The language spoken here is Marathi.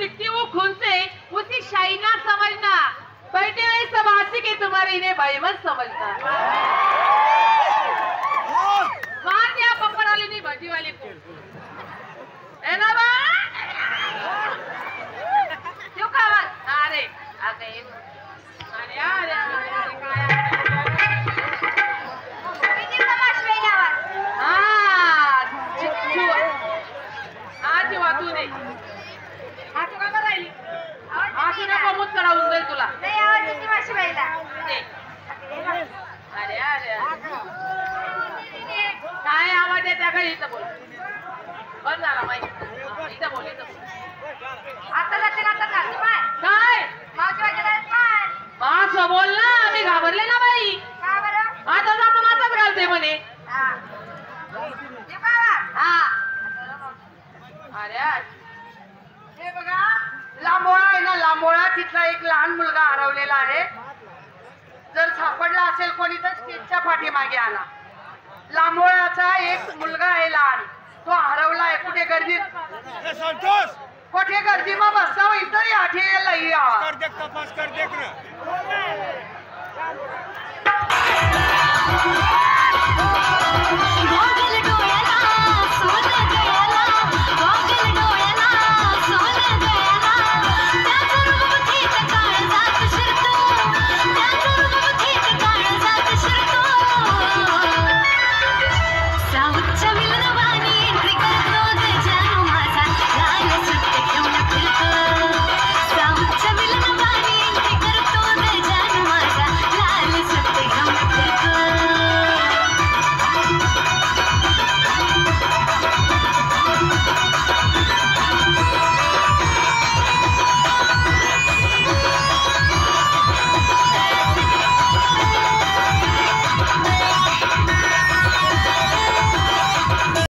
सीखती हूँ खुद से उसी शाही ना समझना। बैठे हुए सब आशिक है तुम्हारे, इन्हें भाई मत समझना। मार दिया पकड़ वाली नहीं भट्टी वाली को, है ना बा? क्यों कहा? अरे आ गए, अरे अरे अरे काय किती तमाश वेलावर चिच्चू आज वाटू दे हात का करायली आखी नको मुत करावून जाईल तुला नाही आवाज किती माशी वेला अरे अरे काय आवाज येते का इथं बोल बंद झाला माहिती इथं बोल आता जाते आता जाते काय मावशी वाजत काय मास बोल ना मी घाबरले ना बाई का बरं आता जातो माताच घालते म्हणे हा अरे हे बघा लांबोळा आहे ना लांबोळा तिथला एक लहान मुलगा हरवलेला आहे जर सापडला असेल कोणी तर स्टेजच्या पाठीमागे आला लांबोळाचा एक मुलगा आहे लहान तो हरवला आहे कुठे गर्दीत संतोष कुठे गर्दी मग बसावं इथं आठेला या कर देख तपास कर देख ना